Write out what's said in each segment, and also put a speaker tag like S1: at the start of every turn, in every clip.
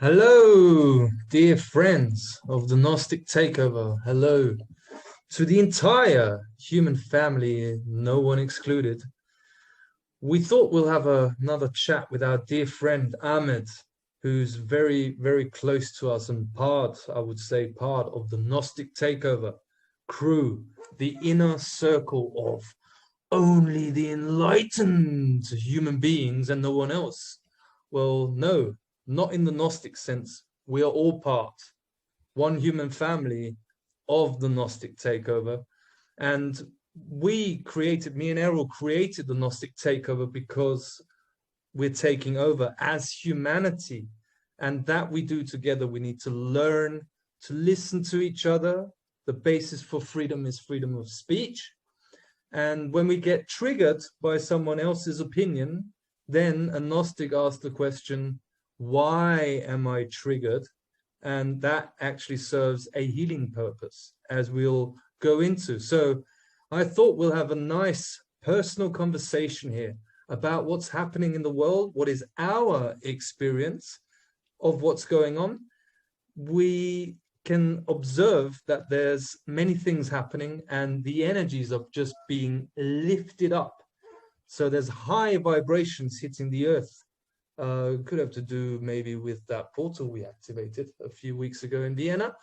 S1: Hello, dear friends of the Gnostic Takeover. Hello to the entire human family, no one excluded. We thought we'll have another chat with our dear friend Ahmed, who's very, very close to us and part, I would say, part of the Gnostic Takeover crew, the inner circle of only the enlightened human beings and no one else. Well, no, not in the Gnostic sense. We are all part, one human family of the Gnostic takeover. And me and Eril created the Gnostic takeover because we're taking over as humanity. And that we do together. We need to learn to listen to each other. The basis for freedom is freedom of speech. And when we get triggered by someone else's opinion, then a Gnostic asks the question, why am I triggered? And that actually serves a healing purpose, as we'll go into. So I thought we'll have a nice personal conversation here about what's happening in the world, what is our experience of what's going on. We can observe that there's many things happening and the energies of just being lifted up. So there's high vibrations hitting the earth. Could have to do maybe with that portal we activated a few weeks ago in Vienna.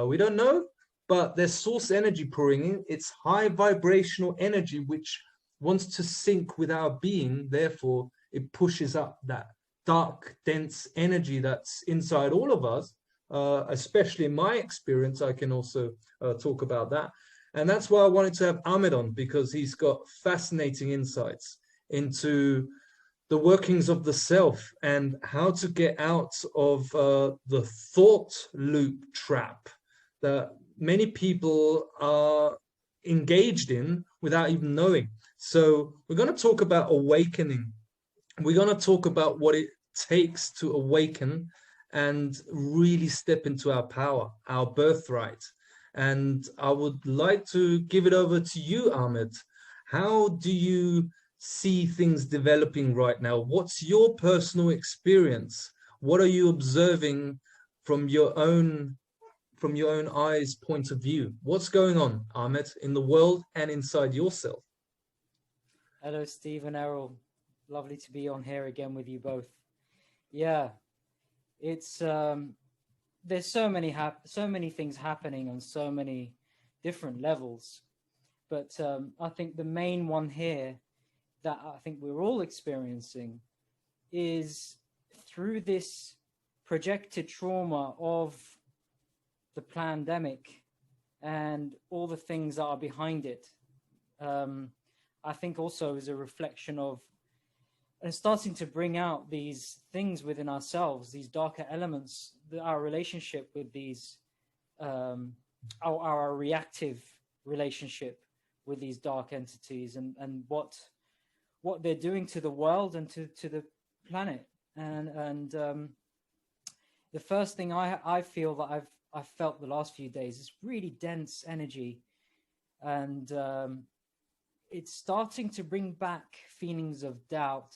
S1: We don't know, but there's source energy pouring in. It's high vibrational energy which wants to sync with our being. Therefore, it pushes up that dark, dense energy that's inside all of us. Especially in my experience, I can also talk about that. And that's why I wanted to have Ahmed on, because he's got fascinating insights into the workings of the self and how to get out of the thought loop trap that many people are engaged in without even knowing. So we're going to talk about awakening. We're going to talk about what it takes to awaken and really step into our power, our birthright. And I would like to give it over to you, Ahmed. How do you see things developing right now? What's your personal experience? What are you observing from your own eyes point of view? What's going on, Ahmed, in the world and inside yourself?
S2: Hello, Steve and Eril. Lovely to be on here again with you both. Yeah, it's there's so many things happening on so many different levels, but I think the main one here that I think we're all experiencing is through this projected trauma of the pandemic and all the things that are behind it. I think also is a reflection of and starting to bring out these things within ourselves, these darker elements, our relationship with these, our reactive relationship with these dark entities, and what they're doing to the world and to the planet. And the first thing I feel that I've felt the last few days is really dense energy, and it's starting to bring back feelings of doubt,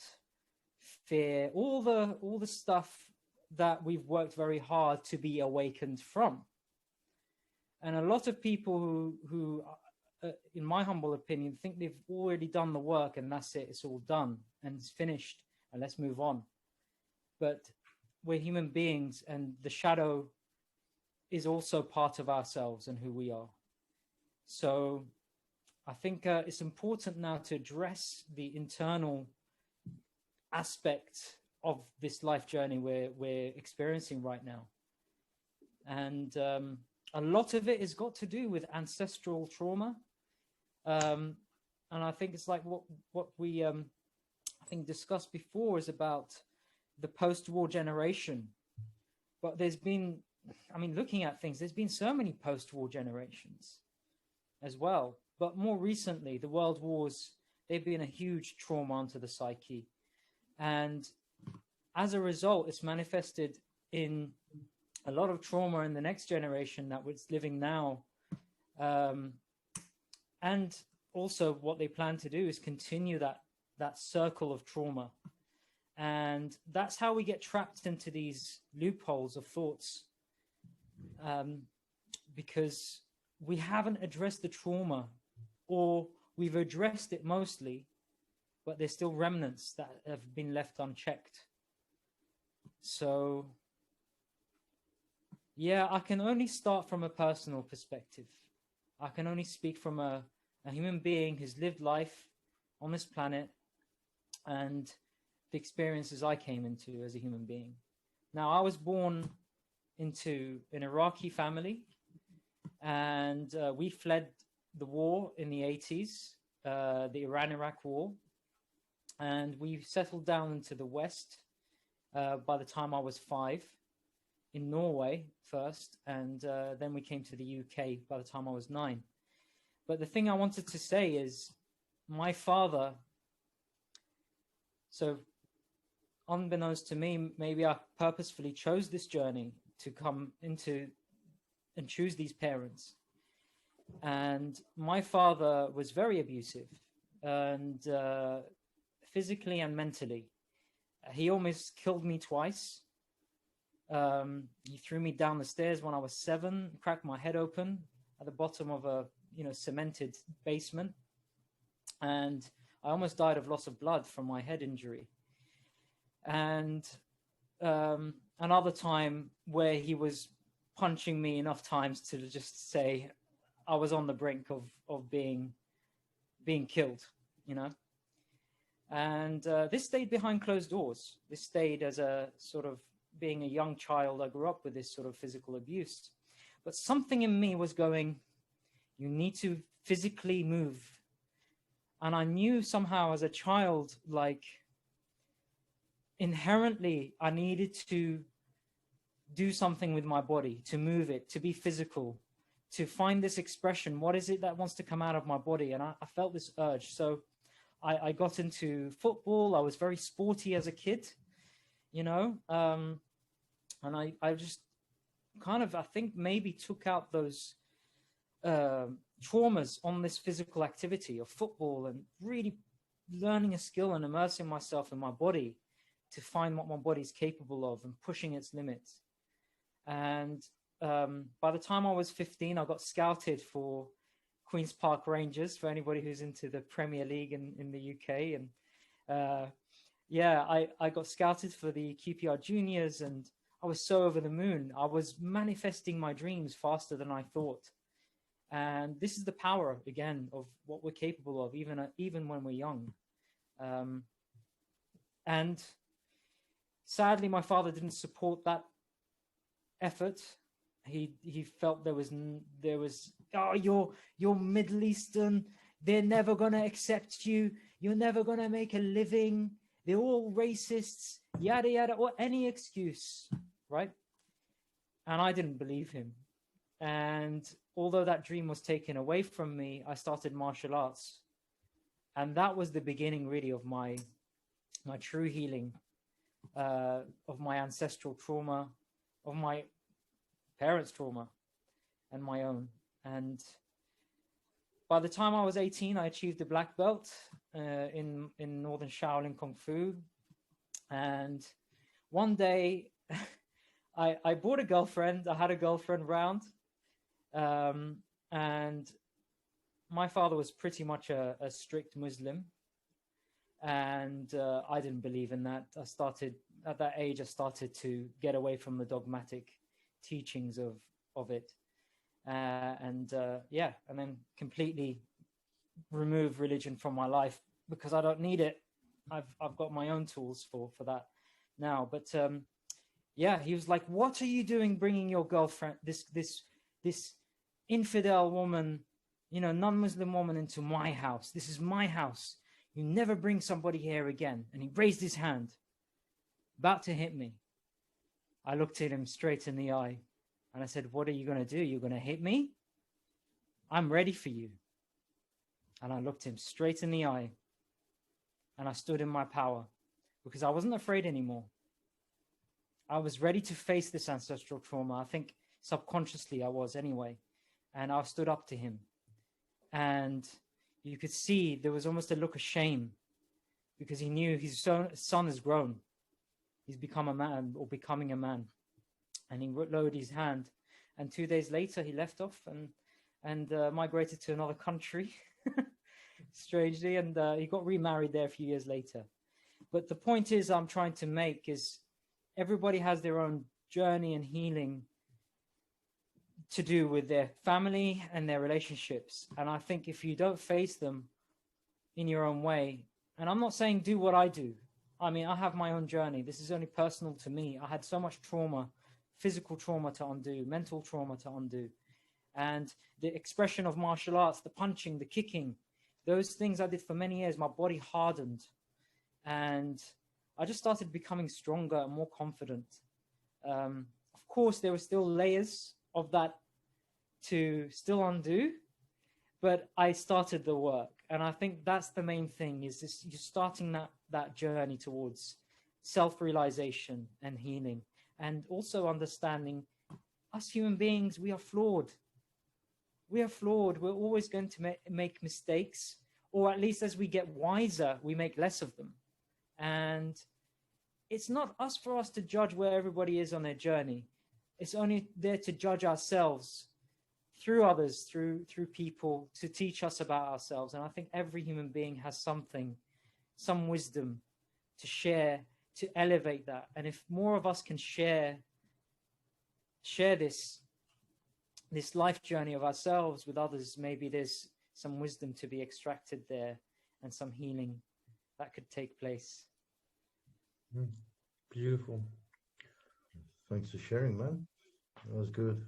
S2: fear, all the stuff that we've worked very hard to be awakened from. And a lot of people who in my humble opinion, think they've already done the work and that's it, it's all done and it's finished and let's move on. But we're human beings, and the shadow is also part of ourselves and who we are. So I think it's important now to address the internal aspect of this life journey we're experiencing right now. And a lot of it has got to do with ancestral trauma. And I think it's like what we I think discussed before is about the post-war generation. But there's been, I mean, looking at things, there's been so many post-war generations as well. But more recently, the world wars, they've been a huge trauma onto the psyche. And as a result, it's manifested in a lot of trauma in the next generation that was living now. And also what they plan to do is continue that circle of trauma. And that's how we get trapped into these loopholes of thoughts, because we haven't addressed the trauma, or we've addressed it mostly, but there's still remnants that have been left unchecked. So, yeah, I can only start from a personal perspective. I can only speak from a human being who's lived life on this planet and the experiences I came into as a human being. Now, I was born into an Iraqi family, and we fled the war in the 80s, the Iran-Iraq war, and we settled down into the West by the time I was 5, in Norway first, and then we came to the UK by the time I was 9. But the thing I wanted to say is my father, so unbeknownst to me, maybe I purposefully chose this journey to come into and choose these parents. And my father was very abusive, and physically and mentally. He almost killed me twice. He threw me down the stairs when I was 7, cracked my head open at the bottom of a cemented basement, and I almost died of loss of blood from my head injury. And another time where he was punching me enough times to just say I was on the brink of being killed, And this stayed behind closed doors. This stayed as a sort of, being a young child, I grew up with this sort of physical abuse. But something in me was going, you need to physically move. And I knew somehow as a child, like, inherently, I needed to do something with my body, to move it, to be physical, to find this expression. What is it that wants to come out of my body? And I felt this urge. So I got into football. I was very sporty as a kid, and I just kind of, I think, maybe took out those traumas on this physical activity of football, and really learning a skill and immersing myself in my body to find what my body's capable of and pushing its limits. And by the time I was 15, I got scouted for Queen's Park Rangers, for anybody who's into the Premier League in the UK. And I got scouted for the QPR Juniors, and I was so over the moon. I was manifesting my dreams faster than I thought. And this is the power, again, of what we're capable of, even when we're young. And sadly, my father didn't support that effort. He felt there was you're Middle Eastern, they're never gonna accept you, you're never gonna make a living, they're all racists, yada yada, or any excuse, right? And I didn't believe him. And although that dream was taken away from me, I started martial arts, and that was the beginning, really, of my true healing, of my ancestral trauma, of my parents' trauma, and my own. And by the time I was 18, I achieved a black belt in Northern Shaolin Kung Fu. And one day, I bought a girlfriend. I had a girlfriend round, and my father was pretty much a strict Muslim, and I didn't believe in that. At that age, I started to get away from the dogmatic teachings of it, and then completely remove religion from my life, because I don't need it. I've got my own tools for that now. But he was like, "What are you doing, bringing your girlfriend, this infidel woman, non-Muslim woman, into my house? This is my house. You never bring somebody here again." And he raised his hand, about to hit me. I looked at him straight in the eye, and I said, "What are you going to do? You're going to hit me? I'm ready for you." And I looked him straight in the eye, and I stood in my power, because I wasn't afraid anymore. I was ready to face this ancestral trauma. I think subconsciously I was anyway. And I stood up to him. And you could see there was almost a look of shame, because he knew his son has grown. he's become a man or becoming a man. And he lowered his hand, and 2 days later he left off and migrated to another country, strangely, and he got remarried there a few years later. But the point is I'm trying to make is everybody has their own journey and healing to do with their family and their relationships. And I think if you don't face them in your own way, and I'm not saying do what I do. I mean, I have my own journey. This is only personal to me. I had so much trauma, physical trauma to undo, mental trauma to undo. And the expression of martial arts, the punching, the kicking, those things I did for many years, my body hardened. And I just started becoming stronger and more confident. Of course, there were still layers of that to still undo, but I started the work. And I think that's the main thing, is this, you're starting that journey towards self-realization and healing, and also understanding us human beings, we are flawed. We are flawed. We're always going to make mistakes, or at least as we get wiser, we make less of them. And it's not for us to judge where everybody is on their journey. It's only there to judge ourselves through others, through people, to teach us about ourselves. And I think every human being has something, some wisdom to share, to elevate that. And if more of us can share this life journey of ourselves with others, maybe there's some wisdom to be extracted there and some healing that could take place.
S1: Beautiful.
S3: Thanks for sharing, man. That was good.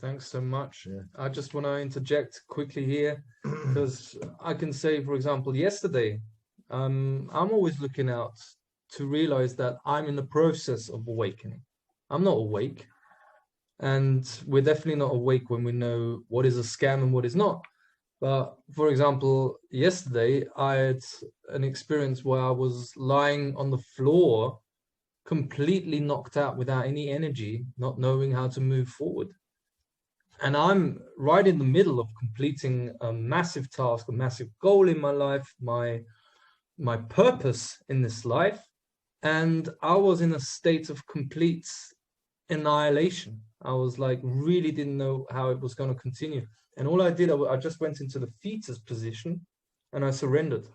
S1: Thanks so much.
S3: Yeah.
S1: I just want to interject quickly here, because I can say, for example, yesterday, I'm always looking out to realize that I'm in the process of awakening. I'm not awake, and we're definitely not awake when we know what is a scam and what is not. But for example, yesterday I had an experience where I was lying on the floor, completely knocked out without any energy, not knowing how to move forward. And I'm right in the middle of completing a massive task, a massive goal in my life, my purpose in this life. And I was in a state of complete annihilation. I was like, really didn't know how it was going to continue. And all I did, I just went into the fetus position and I surrendered.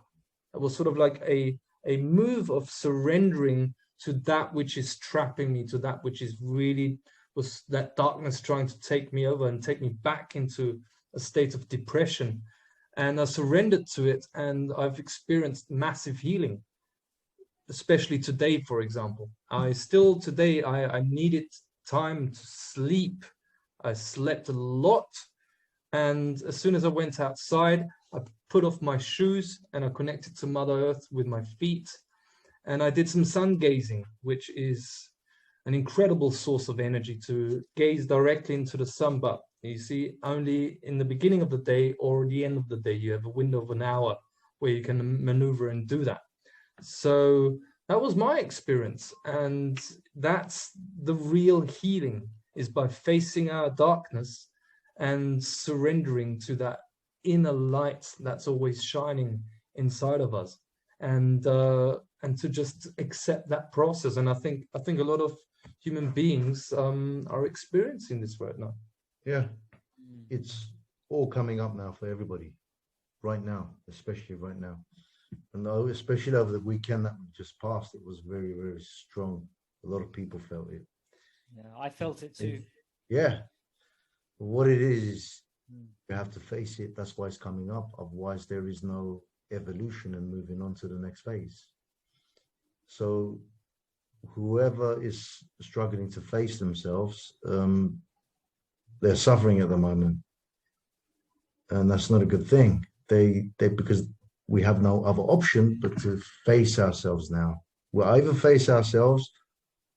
S1: It was sort of like a move of surrendering to that which is trapping me, to that which is really was that darkness trying to take me over and take me back into a state of depression. And I surrendered to it, and I've experienced massive healing, especially today, for example. I needed time to sleep. I slept a lot. And as soon as I went outside, I put off my shoes and I connected to Mother Earth with my feet. And I did some sun gazing, which is an incredible source of energy, to gaze directly into the sun. But you see, only in the beginning of the day or the end of the day, you have a window of an hour where you can maneuver and do that. So that was my experience. And that's the real healing, is by facing our darkness and surrendering to that inner light that's always shining inside of us, and to just accept that process. And I think a lot of human beings are experiencing this right now.
S3: Yeah, it's all coming up now for everybody, right now, especially right now. And especially over the weekend that we just passed, it was very, very strong. A lot of people felt it.
S2: Yeah, I felt it too.
S3: Yeah. What it is, you have to face it. That's why it's coming up. Otherwise, there is no evolution and moving on to the next phase. So whoever is struggling to face themselves, they're suffering at the moment. And that's not a good thing. They because we have no other option but to face ourselves now. We'll either face ourselves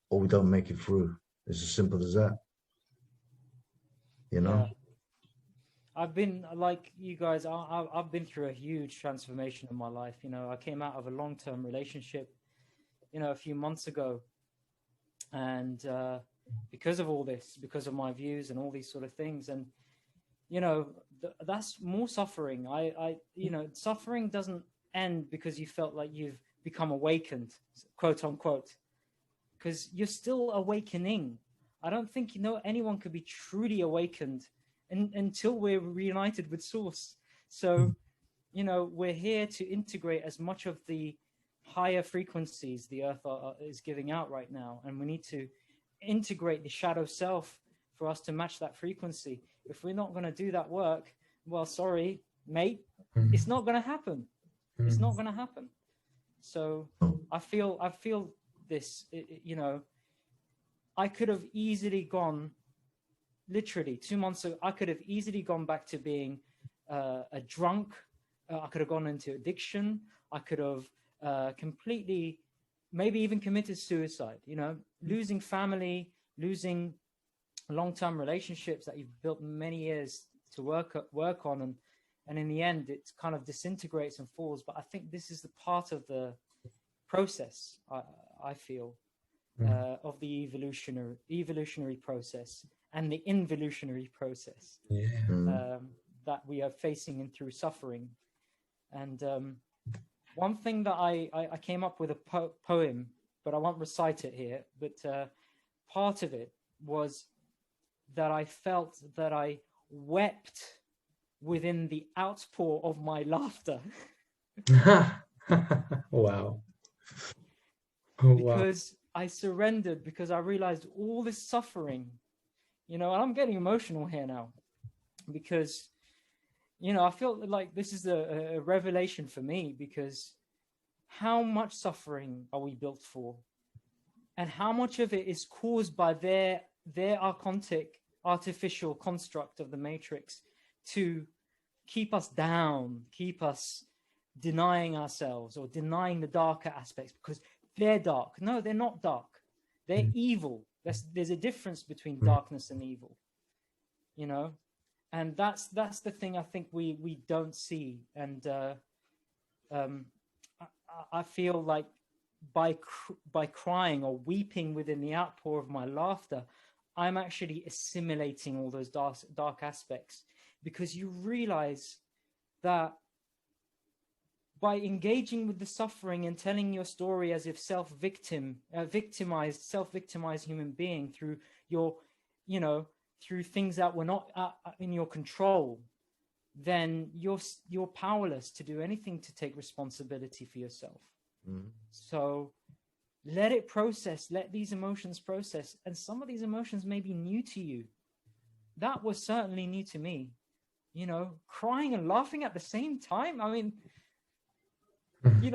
S3: or we don't make it through. It's as simple as that. You know?
S2: Yeah. I've been like you guys. I've been through a huge transformation in my life. You know, I came out of a long-term relationship, a few months ago, and because of all this, because of my views and all these sort of things, and that's more suffering. Suffering doesn't end because you felt like you've become awakened, quote unquote. because you're still awakening. I don't think anyone could be truly awakened until we're reunited with Source. So, we're here to integrate as much of the higher frequencies the Earth is giving out right now, and we need to integrate the shadow self for us to match that frequency. If we're not going to do that work, well, sorry, mate, it's not going to happen. It's not going to happen. So I feel this, I could have easily gone, literally 2 months ago, I could have easily gone back to being a drunk. I could have gone into addiction. I could have completely, maybe even committed suicide, losing family, losing long-term relationships that you've built many years to work on. And in the end, it kind of disintegrates and falls. But I think this is the part of the process, I feel, of the evolutionary process and the involutionary process that we are facing and through suffering. And one thing that I came up with a poem, but I won't recite it here, but part of it was that I felt that I wept within the outpour of my laughter.
S1: Wow.
S2: Because I surrendered, because I realized all this suffering, and I'm getting emotional here now, because, I feel like this is a revelation for me, because how much suffering are we built for? And how much of it is caused by their artificial construct of the matrix to keep us down, keep us denying ourselves or denying the darker aspects because they're dark. No, they're not dark. They're evil. There's a difference between darkness and evil, and that's the thing I think we don't see. And I feel like by crying or weeping within the outpour of my laughter, I'm actually assimilating all those dark aspects, because you realize that by engaging with the suffering and telling your story as if self-victimized human being through your, through things that were not in your control, then you're powerless to do anything to take responsibility for yourself. So let it process, let these emotions process. And some of these emotions may be new to you. That was certainly new to me, crying and laughing at the same time. I mean, when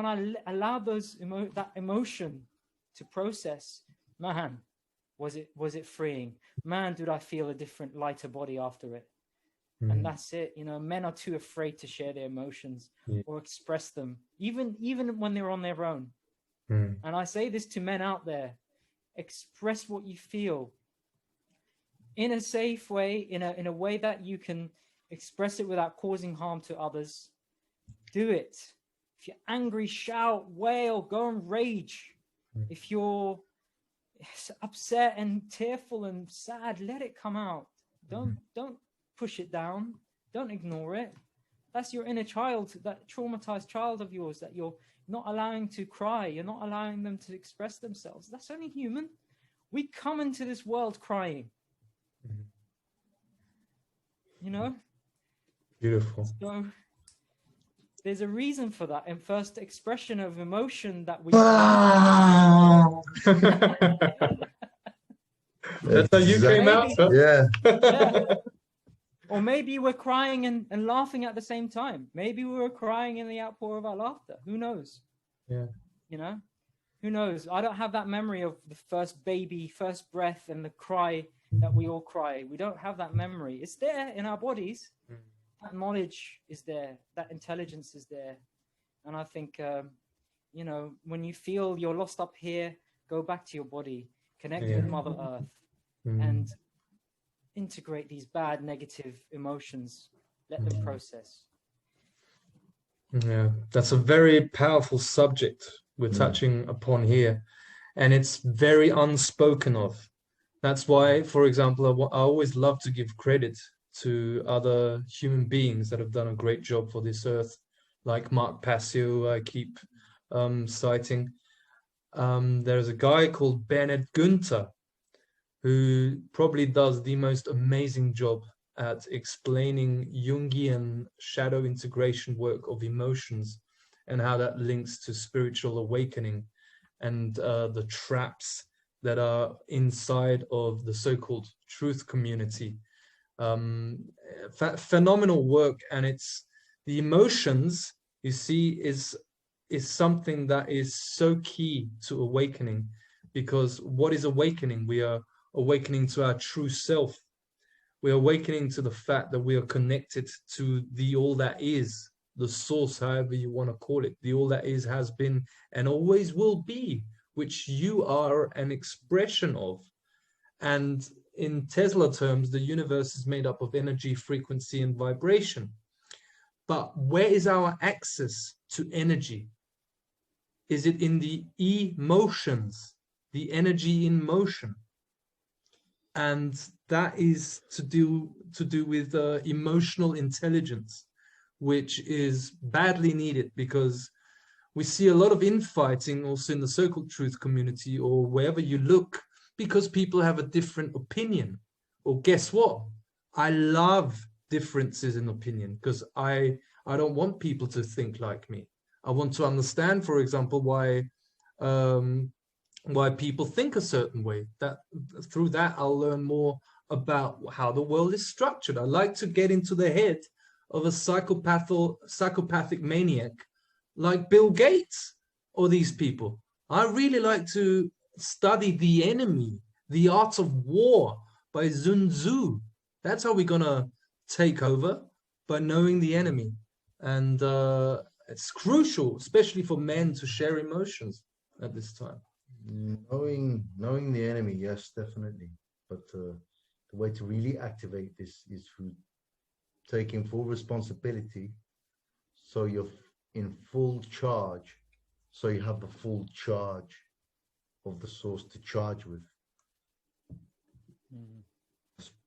S2: I allowed that emotion to process, man, was it freeing? Man, did I feel a different, lighter body after it? And that's it. Men are too afraid to share their emotions or express them, even when they're on their own. And I say this to men out there: express what you feel in a safe way, in a way that you can express it without causing harm to others. Do it. If you're angry, shout, wail, go and rage. If you're upset and tearful and sad, let it come out. Don't push it down. Don't ignore it. That's your inner child, that traumatized child of yours that you're not allowing to cry. You're not allowing them to express themselves. That's only human. We come into this world crying.
S1: Beautiful.
S2: So there's a reason for that. And first expression of emotion that we
S1: That's how you came out, huh?
S2: Yeah. Or maybe we're crying and laughing at the same time. Maybe we were crying in the outpour of our laughter. Who knows?
S1: Yeah.
S2: Who knows? I don't have that memory of the first baby, first breath, and the cry that we all cry. We don't have that memory. It's there in our bodies. That knowledge is there. That intelligence is there. And I think, when you feel you're lost up here, go back to your body, connect with Mother Earth, and integrate these bad, negative emotions. Let them process.
S1: Yeah, that's a very powerful subject we're touching upon here, and it's very unspoken of. That's why, for example, I always love to give credit to other human beings that have done a great job for this earth, like Mark Passio, I keep citing. There's a guy called Bernard Gunther who probably does the most amazing job at explaining Jungian shadow integration work of emotions and how that links to spiritual awakening and the traps that are inside of the so-called truth community. Phenomenal work, and it's the emotions, you see, is something that is so key to awakening, because what is awakening? We are awakening to our true self. We're awakening to the fact that we are connected to the all that is, the source, however you want to call it. The all that is, has been, and always will be, which you are an expression of. And in Tesla terms, the universe is made up of energy, frequency, and vibration. But where is our access to energy? Is it in the emotions, the energy in motion? And that is to do with emotional intelligence, which is badly needed, because we see a lot of infighting also in the so-called truth community or wherever you look, because people have a different opinion. Or guess what? I love differences in opinion, because I don't want people to think like me. I want to understand, for example, why people think a certain way. That through that I'll learn more about how the world is structured. I like to get into the head of a psychopathic maniac like Bill Gates or these people. I really like to study The Enemy, The Art of War by Sun Tzu. That's how we're gonna take over, by knowing the enemy. And it's crucial, especially for men, to share emotions at this time.
S3: Knowing the enemy, yes, definitely. But the way to really activate this is through taking full responsibility, so you're in full charge, so you have the full charge of the source to charge with.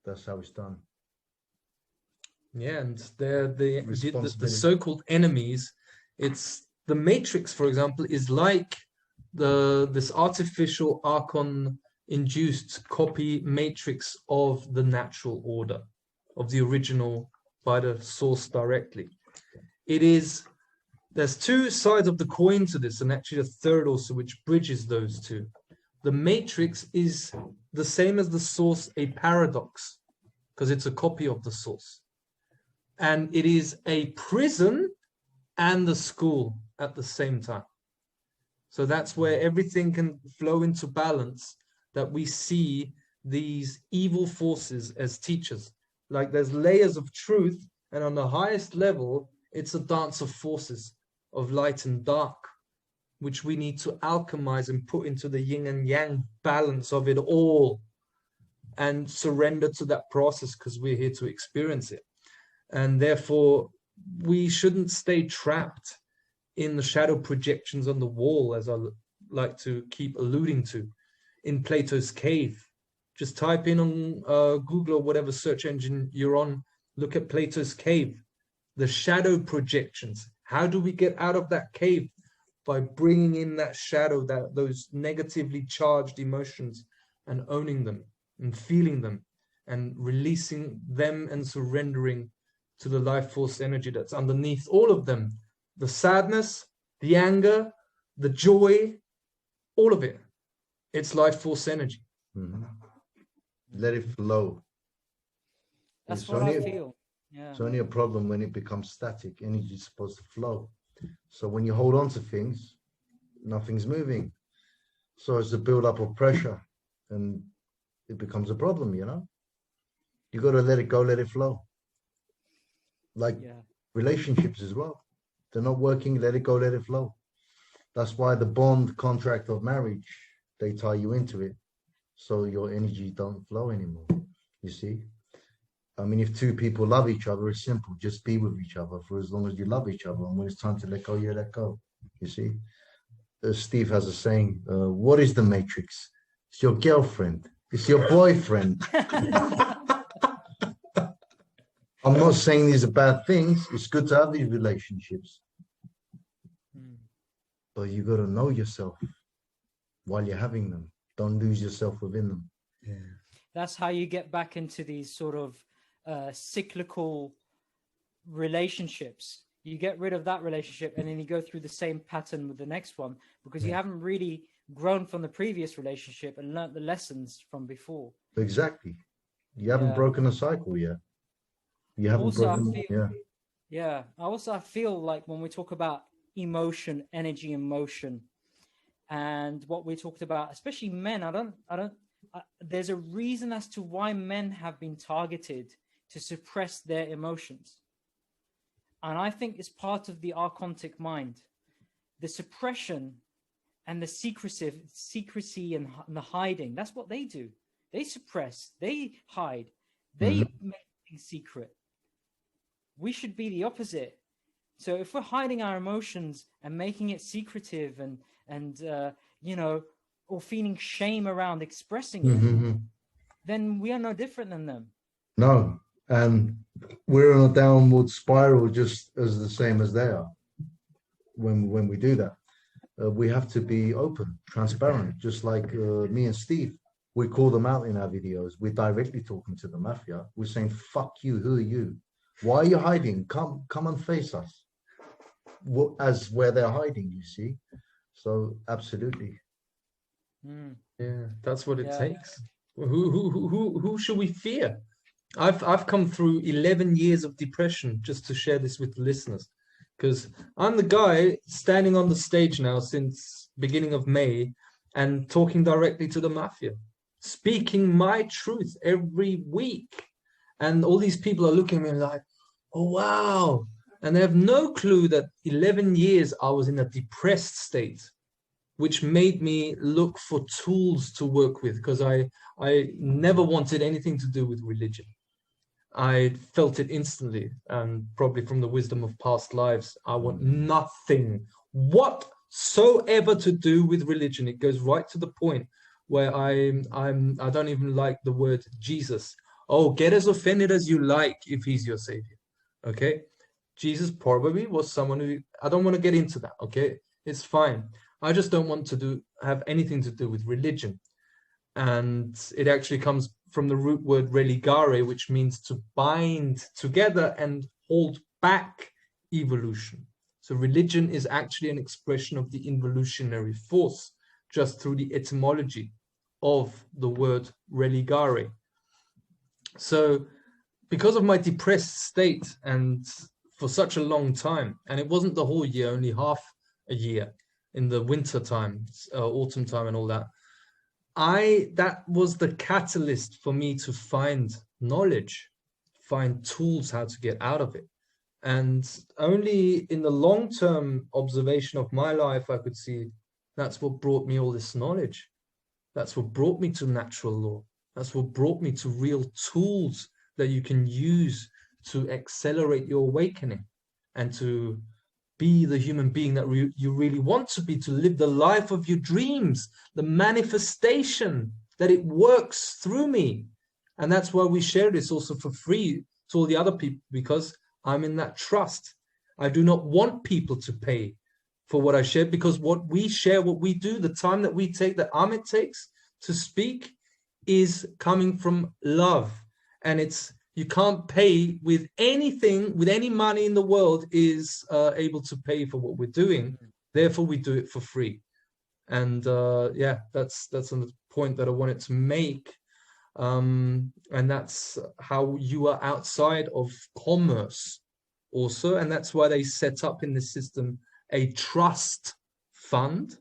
S3: That's how it's done.
S1: Yeah, and they're the so-called enemies. It's the Matrix, for example, is like this artificial Archon induced copy matrix of the natural order, of the original by the source directly. There's two sides of the coin to this, and actually a third also, which bridges those two. The matrix is the same as the source, a paradox, because it's a copy of the source. And it is a prison and the school at the same time. So that's where everything can flow into balance, that we see these evil forces as teachers. Like there's layers of truth, and on the highest level, it's a dance of forces, of light and dark, which we need to alchemize and put into the yin and yang balance of it all, and surrender to that process, because we're here to experience it. And therefore, we shouldn't stay trapped in the shadow projections on the wall, as I like to keep alluding to, in Plato's cave. Just type in on Google or whatever search engine you're on, look at Plato's cave, the shadow projections. How do we get out of that cave? By bringing in that shadow, those negatively charged emotions, and owning them and feeling them and releasing them and surrendering to the life force energy that's underneath all of them. The sadness, the anger, the joy, all of it. It's life force energy.
S3: Mm-hmm. Let it flow.
S2: That's what I feel. Yeah.
S3: It's only a problem when it becomes static. Energy is supposed to flow. So when you hold on to things, nothing's moving. So it's a build-up of pressure, and it becomes a problem, you know? You got to let it go, let it flow. Like relationships as well. They're not working, let it go, let it flow. That's why the bond contract of marriage, they tie you into it, so your energy don't flow anymore, you see? I mean, if two people love each other, it's simple. Just be with each other for as long as you love each other. And when it's time to let go, you let go, you see? Steve has a saying, what is the matrix? It's your girlfriend. It's your boyfriend. I'm not saying these are bad things. It's good to have these relationships. But you got to know yourself. while you're having them. Don't lose yourself within them.
S1: Yeah.
S2: That's how you get back into these sort of cyclical relationships. You get rid of that relationship and then you go through the same pattern with the next one, because you haven't really grown from the previous relationship and learnt the lessons from before.
S3: Exactly. You haven't broken a cycle yet. You haven't
S2: Also,
S3: broken.
S2: I feel like when we talk about emotion, energy and motion, and what we talked about, especially men, there's a reason as to why men have been targeted to suppress their emotions. And I think it's part of the archontic mind. The suppression and the secrecy and the hiding, that's what they do. They suppress, they hide, they make things secret. We should be the opposite. So if we're hiding our emotions and making it secretive and or feeling shame around expressing it, then we are no different than them.
S3: No, and we're on a downward spiral just as the same as they are. When we do that, we have to be open, transparent, just like me and Steve. We call them out in our videos. We're directly talking to the mafia. We're saying, "Fuck you. Who are you? Why are you hiding? Come and face us." As where they're hiding, you see. So absolutely.
S1: Yeah, that's what it takes. Who should we fear? I've come through 11 years of depression just to share this with the listeners, because I'm the guy standing on the stage now since beginning of May and talking directly to the mafia, speaking my truth every week. And all these people are looking at me like, oh, wow. And they have no clue that 11 years I was in a depressed state, which made me look for tools to work with, because I never wanted anything to do with religion. I felt it instantly, and probably from the wisdom of past lives, I want nothing whatsoever to do with religion. It goes right to the point where I don't even like the word Jesus. Oh, get as offended as you like if he's your savior. Okay? Jesus probably was someone who, I don't want to get into that. Okay? It's fine. I just don't want to have anything to do with religion. And it actually comes from the root word religare, which means to bind together and hold back evolution. So religion is actually an expression of the involutionary force, just through the etymology of the word religare. So because of my depressed state, and for such a long time, and it wasn't the whole year, only half a year in the winter time, autumn time and all that, that was the catalyst for me to find knowledge, find tools how to get out of it. And only in the long-term observation of my life, I could see that's what brought me all this knowledge. That's what brought me to natural law. That's what brought me to real tools that you can use to accelerate your awakening and to be the human being that you really want to be, to live the life of your dreams, the manifestation that it works through me. And that's why we share this also for free to all the other people, because I'm in that trust. I do not want people to pay for what I share, because what we share, what we do, the time that we take, that Amed takes to speak, is coming from love. And you can't pay with anything, with any money in the world is able to pay for what we're doing. Therefore, we do it for free. And that's a point that I wanted to make. And that's how you are outside of commerce also. And that's why they set up in the system a trust fund,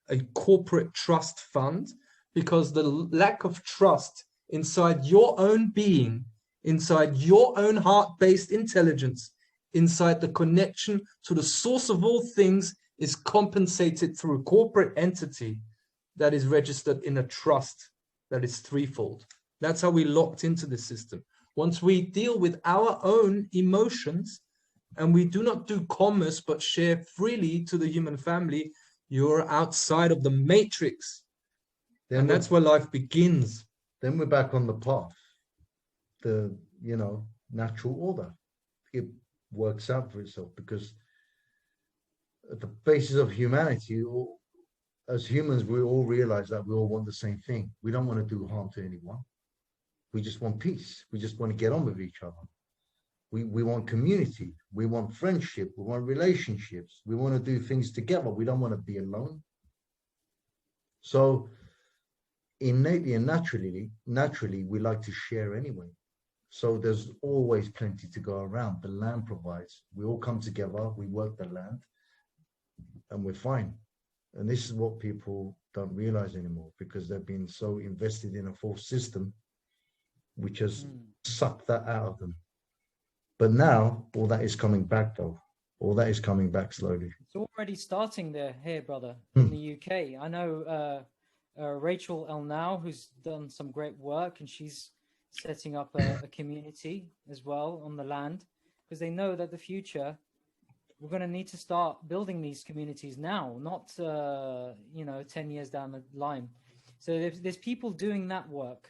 S1: a corporate trust fund, because the lack of trust inside your own being, inside your own heart-based intelligence, inside the connection to the source of all things, is compensated through a corporate entity that is registered in a trust that is threefold. That's how we locked into the system. Once we deal with our own emotions and we do not do commerce but share freely to the human family, you're outside of the matrix. And that's where life begins.
S3: Then we're back on the path. The natural order, it works out for itself, because at the basis of humanity, as humans, we all realize that we all want the same thing. We don't want to do harm to anyone. We just want peace. We just want to get on with each other. We want community. We want friendship. We want relationships. We want to do things together. We don't want to be alone. So innately and naturally, we like to share anyway. So there's always plenty to go around. The land provides. We all come together. We work the land, and we're fine. And this is what people don't realize anymore, because they've been so invested in a false system, which has sucked that out of them. But now all that is coming back, though. All that is coming back slowly.
S2: It's already starting there, here, brother, in the UK. I know Rachel Elnow, who's done some great work, and she's setting up a community as well on the land, because they know that the future, we're going to need to start building these communities now, not 10 years down the line. So there's people doing that work,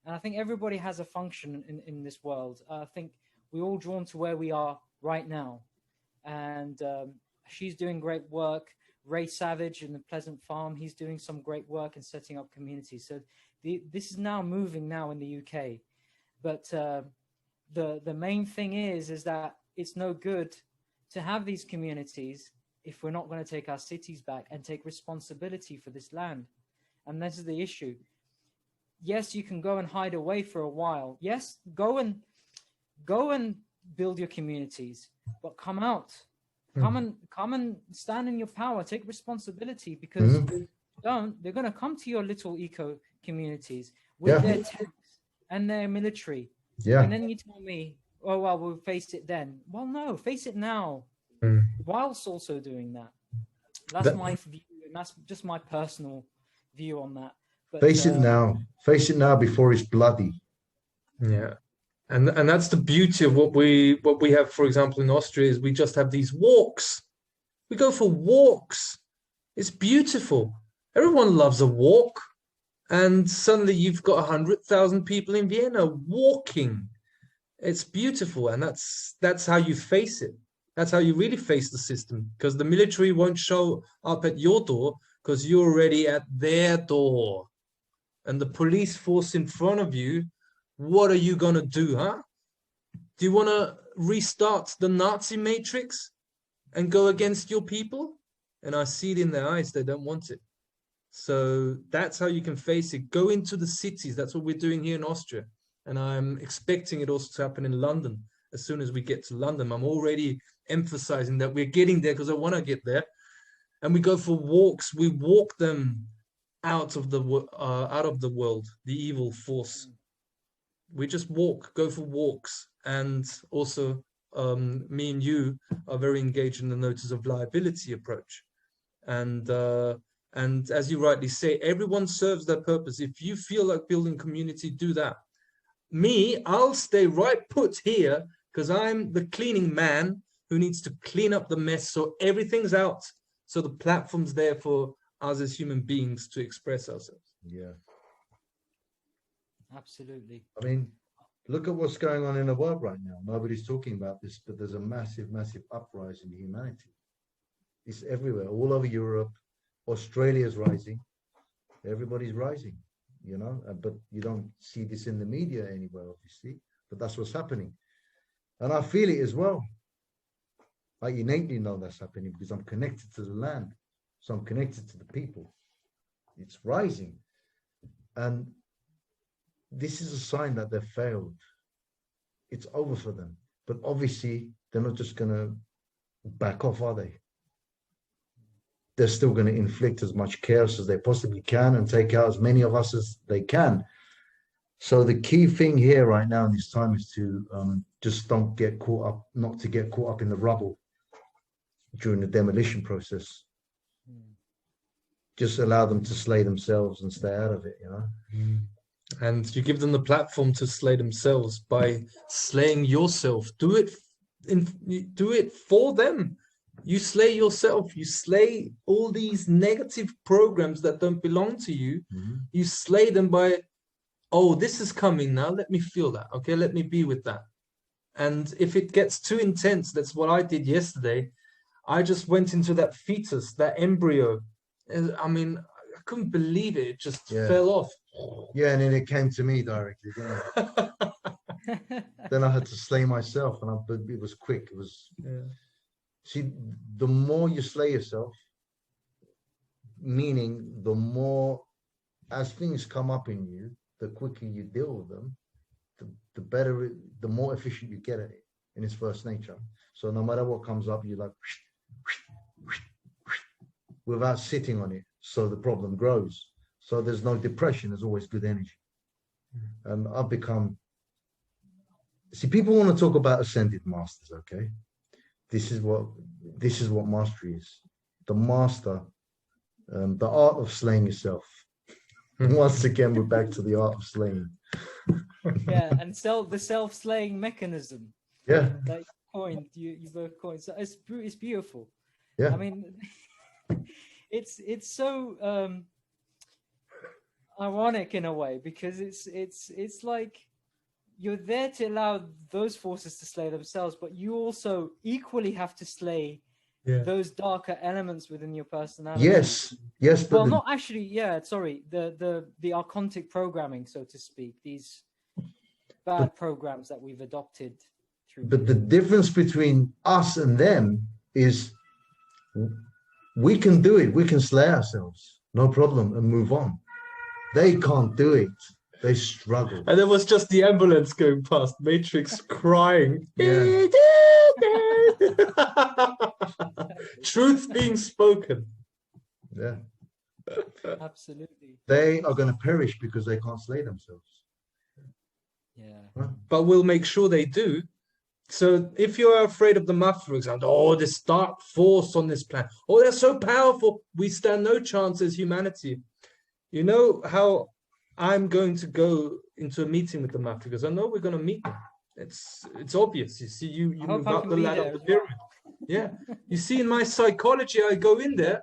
S2: and I think everybody has a function in this world. I think we're all drawn to where we are right now, and she's doing great work. Ray Savage in the Pleasant Farm, he's doing some great work in setting up communities. So this is now moving now in the UK, but the main thing is that it's no good to have these communities if we're not going to take our cities back and take responsibility for this land. And this is the issue. Yes, you can go and hide away for a while. Yes, go and build your communities, but come out. Come and stand in your power. Take responsibility, because if you don't, they're going to come to your little eco communities with their tanks and their military. Yeah. And then you tell me, oh, well, we'll face it then. Well, no, face it now, whilst also doing that. That's my view, and that's just my personal view on that. But, face it now.
S3: Face it now before it's bloody.
S1: Yeah. And that's the beauty of what we have, for example, in Austria, is we just have these walks. We go for walks. It's beautiful. Everyone loves a walk. And suddenly you've got 100,000 people in Vienna walking. It's beautiful. And that's how you face it. That's how you really face the system, because the military won't show up at your door because you're already at their door. And the police force in front of you, what are you going to do, huh? Do you want to restart the Nazi matrix and go against your people? And I see it in their eyes. They don't want it. So that's how you can face it. Go into the cities. That's what we're doing here in Austria. And I'm expecting it also to happen in London as soon as we get to London. I'm already emphasizing that we're getting there because I want to get there. And we go for walks. We walk them out of the world, the evil force. We just go for walks. And also me and you are very engaged in the notice of liability approach. And as you rightly say, everyone serves their purpose. If you feel like building community, do that. Me, I'll stay right put here because I'm the cleaning man who needs to clean up the mess so everything's out. So the platform's there for us as human beings to express ourselves.
S3: Yeah.
S2: Absolutely.
S3: I mean, look at what's going on in the world right now. Nobody's talking about this, but there's a massive, massive uprising in humanity. It's everywhere, all over Europe. Australia's rising. Everybody's rising, but you don't see this in the media anywhere, obviously, but that's what's happening. And I feel it as well. I innately know that's happening because I'm connected to the land. So I'm connected to the people. It's rising. And this is a sign that they've failed. It's over for them. But obviously, they're not just going to back off, are they? They're still going to inflict as much chaos as they possibly can and take out as many of us as they can. So the key thing here right now in this time is to just not to get caught up in the rubble during the demolition process. Just allow them to slay themselves and stay out of it,
S1: And you give them the platform to slay themselves by slaying yourself. Do it for them. You slay yourself. You slay all these negative programs that don't belong to you. You slay them by, oh, this is coming now. Let me feel that. Okay, let me be with that. And if it gets too intense, that's what I did yesterday. I just went into that fetus, that embryo, I mean, I couldn't believe it. It just
S3: Yeah.
S1: fell off.
S3: Yeah, and then it came to me directly, didn't it? Then I had to slay myself, and it was quick. It was, see, the more you slay yourself, meaning the more, as things come up in you, the quicker you deal with them, the better, the more efficient you get at it in its first nature. So no matter what comes up, you like without sitting on it. So the problem grows. So there's no depression. There's always good energy. And I've become. See, people want to talk about ascended masters. Okay, this is what mastery is. The master, the art of slaying yourself. Once again, we're back to the art of slaying.
S2: Yeah, and the self-slaying mechanism.
S3: Yeah,
S2: that you both coined. So it's beautiful.
S3: yeah.
S2: I mean, it's so ironic in a way, because it's like you're there to allow those forces to slay themselves, but you also equally have to slay those darker elements within your personality.
S3: Yes, yes.
S2: Well, not actually. Yeah, sorry. The archontic programming, so to speak. These bad programs that we've adopted through.
S3: But the difference between us and them is we can do it. We can slay ourselves, no problem, and move on. They can't do it. They struggle.
S1: And there was just the ambulance going past, Matrix crying.
S3: Yeah.
S1: Truth being spoken.
S3: Yeah.
S2: Absolutely.
S3: They are going to perish because they can't slay themselves.
S2: Yeah.
S1: But we'll make sure they do. So if you're afraid of the Mafia, for example, oh, this dark force on this planet, oh, they're so powerful, we stand no chance as humanity. You know how I'm going to go into a meeting with the Mafia, because I know we're going to meet them. It's obvious. You see, you move up the ladder of the pyramid. Yeah. You see, in my psychology, I go in there,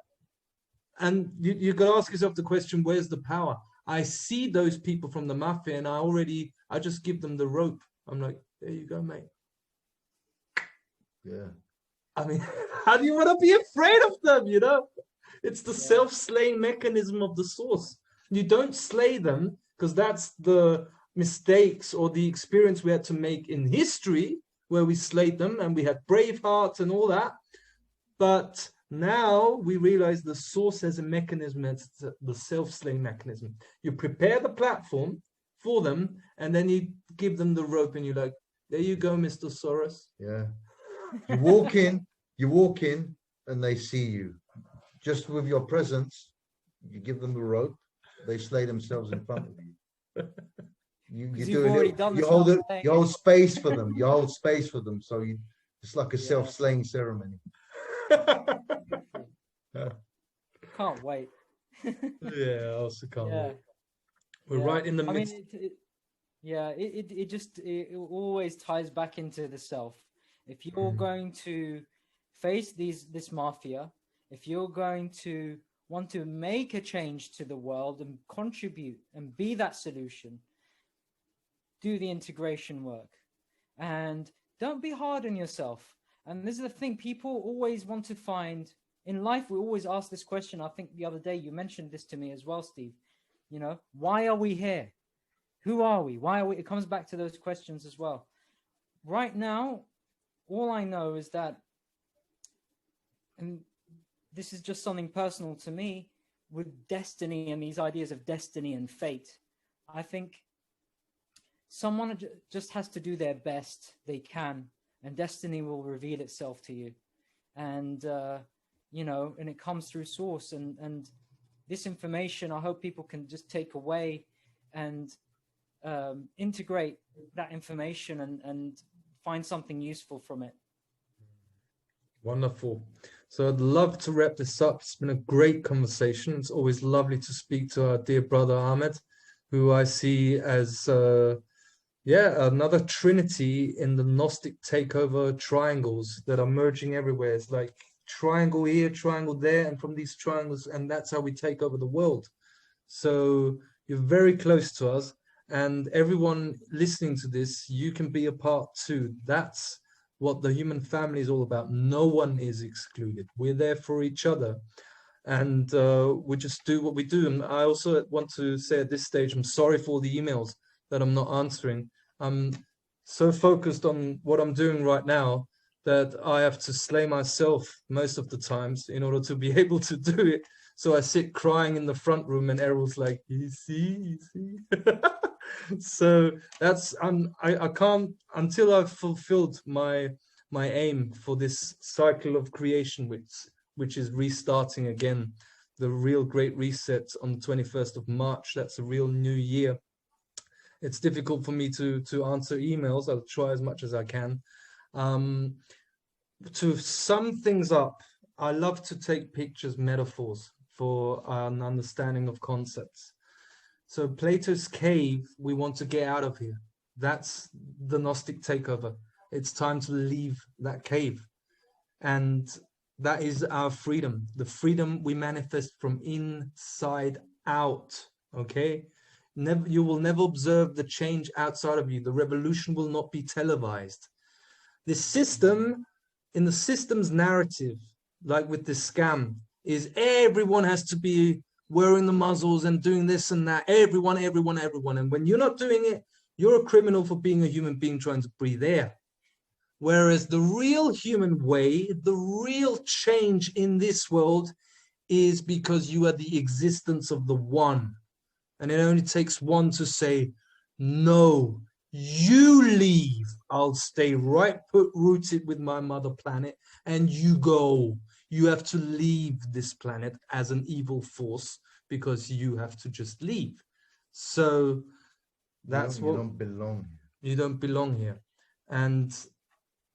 S1: and you got to ask yourself the question, where's the power? I see those people from the Mafia, and I just give them the rope. I'm like, there you go, mate.
S3: Yeah.
S1: I mean, how do you want to be afraid of them, you know? It's the self-slaying mechanism of the source. You don't slay them because that's the mistakes or the experience we had to make in history where we slayed them and we had brave hearts and all that. But now we realize the source has a mechanism, it's the self-slaying mechanism. You prepare the platform for them and then you give them the rope and you're like, there you go, Mr. Soros.
S3: Yeah. You walk in and they see you. Just with your presence, you give them the rope, they slay themselves in front of you. You hold space for them. You hold space for them. So it's like a self-slaying ceremony.
S2: Can't wait.
S1: Yeah, I also can't wait. We're
S2: Yeah.
S1: right in the midst.
S2: It always ties back into the self. If you're going to face this mafia, if you're going to want to make a change to the world and contribute and be that solution, do the integration work and don't be hard on yourself. And this is the thing, people always want to find in life. We always ask this question. I think the other day you mentioned this to me as well, Steve. You know, why are we here? Who are we? Why are we? It comes back to those questions as well. Right now, all I know is that, and this is just something personal to me, with destiny and these ideas of destiny and fate, I think someone just has to do their best they can, and destiny will reveal itself to you. And, and it comes through source. And this information, I hope people can just take away and integrate that information and find something useful from it.
S1: Wonderful. So I'd love to wrap this up. It's been a great conversation. It's always lovely to speak to our dear brother Amed, who I see as another trinity in the Gnostic takeover triangles that are merging everywhere. It's like triangle here, triangle there, and from these triangles, and that's how we take over the world. So you're very close to us, and everyone listening to this, you can be a part too. That's what the human family is all about. No one is excluded. We're there for each other. and we just do what we do. And I also want to say at this stage, I'm sorry for all the emails that I'm not answering. I'm so focused on what I'm doing right now that I have to slay myself most of the times in order to be able to do it. So I sit crying in the front room, and Eril's like, you see. So that's I can't until I've fulfilled my aim for this cycle of creation, which is restarting again, the real great reset on the 21st of March. That's a real new year. It's difficult for me to answer emails. I'll try as much as I can. To sum things up, I love to take pictures, metaphors for an understanding of concepts. So Plato's cave, we want to get out of here. That's the Gnostic takeover. It's time to leave that cave. And that is our freedom. The freedom we manifest from inside out, okay? You will never observe the change outside of you. The revolution will not be televised. The system, in the system's narrative, like with this scam, is everyone has to be wearing the muzzles and doing this and that. Everyone. And when you're not doing it, you're a criminal for being a human being trying to breathe air. Whereas the real human way, the real change in this world is because you are the existence of the one. And it only takes one to say, no, you leave. I'll stay right rooted with my mother planet, and you go. You have to leave this planet as an evil force because you have to just leave. So that's what...
S3: You don't belong.
S1: You don't belong here. And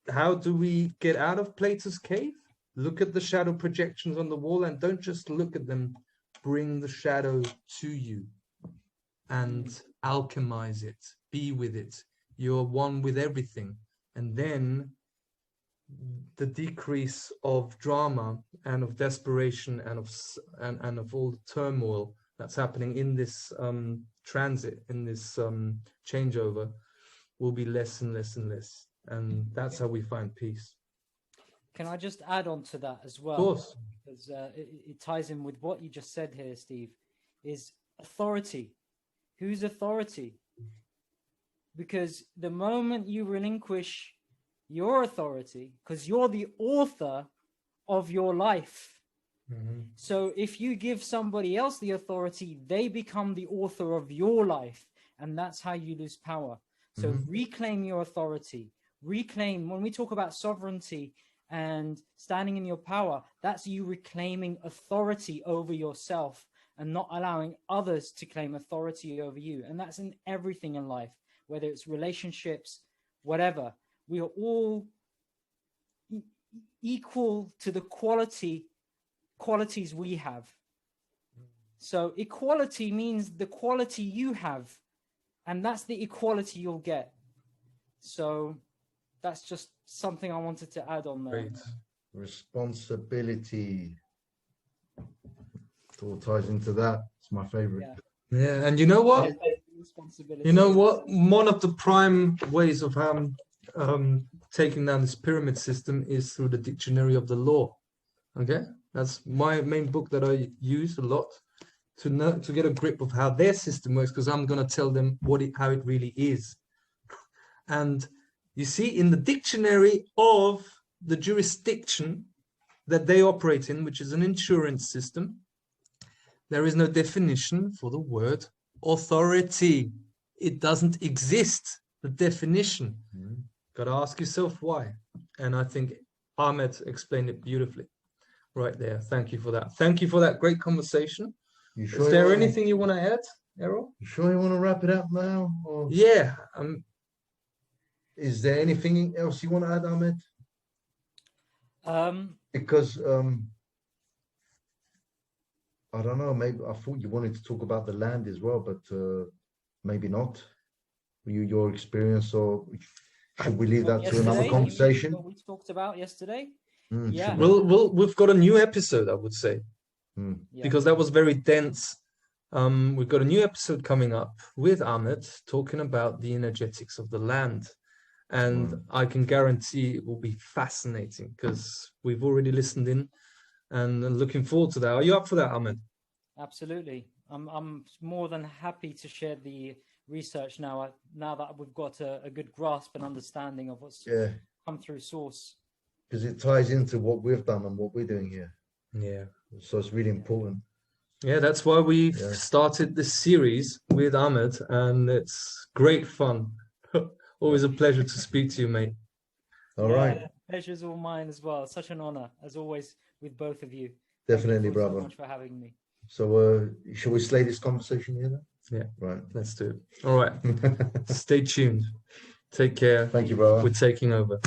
S1: how do we get out of Plato's cave? Look at the shadow projections on the wall, and don't just look at them. Bring the shadow to you and alchemize it. Be with it. You're one with everything. And then the decrease of drama and of desperation and of all the turmoil that's happening in this transit, in this changeover, will be less and less and less. And that's how we find peace.
S2: Can I just add on to that as well?
S1: Of course.
S2: Because it ties in with what you just said here, Steve, is authority. Whose authority? Because the moment you relinquish your authority, because you're the author of your life.
S1: Mm-hmm.
S2: So if you give somebody else the authority, they become the author of your life. And that's how you lose power. So reclaim your authority. Reclaim, when we talk about sovereignty and standing in your power, that's you reclaiming authority over yourself and not allowing others to claim authority over you. And that's in everything in life, whether it's relationships, whatever. We are all equal to the qualities we have. So equality means the quality you have, and that's the equality you'll get. So that's just something I wanted to add on there.
S1: Great.
S3: Responsibility. It all ties into that. It's my favorite.
S1: Yeah, and you know what? You know what? One of the prime ways of taking down this pyramid system is through the dictionary of the law. Okay, that's my main book that I use a lot to get a grip of how their system works, because I'm going to tell them how it really is. And you see, in the dictionary of the jurisdiction that they operate in, which is an insurance system, there is no definition for the word authority. It doesn't exist, the definition. Got to ask yourself why. And I think Amed explained it beautifully right there. Thank you for that. Thank you for that great conversation.
S3: Sure?
S1: Is there anything you want to add, Eril?
S3: You sure you want to wrap it up now? Or...
S1: Yeah.
S3: Is there anything else you want to add, Amed? Because I don't know, maybe I thought you wanted to talk about the land as well, but maybe not. Your experience, or should we leave that to another conversation?
S2: What we talked about yesterday?
S3: Yeah.
S1: Well, we've got a new episode, I would say, because that was very dense. We've got a new episode coming up with Amed talking about the energetics of the land. And I can guarantee it will be fascinating, because we've already listened in and looking forward to that. Are you up for that, Amed?
S2: Absolutely. I'm more than happy to share the research now that we've got a good grasp and understanding of what's come through source.
S3: Because it ties into what we've done and what we're doing here.
S1: Yeah.
S3: So it's really important.
S1: Yeah, that's why we've started this series with Amed, and it's great fun. Always a pleasure to speak to you, mate.
S3: All right.
S2: Pleasure's all mine as well. Such an honor, as always, with both of you.
S3: Definitely,
S2: Thank you
S3: brother.
S2: so much for having me.
S3: So, shall we slay this conversation here then?
S1: Yeah.
S3: Right.
S1: Let's do it. All right. Stay tuned. Take care.
S3: Thank you, brother.
S1: We're taking over.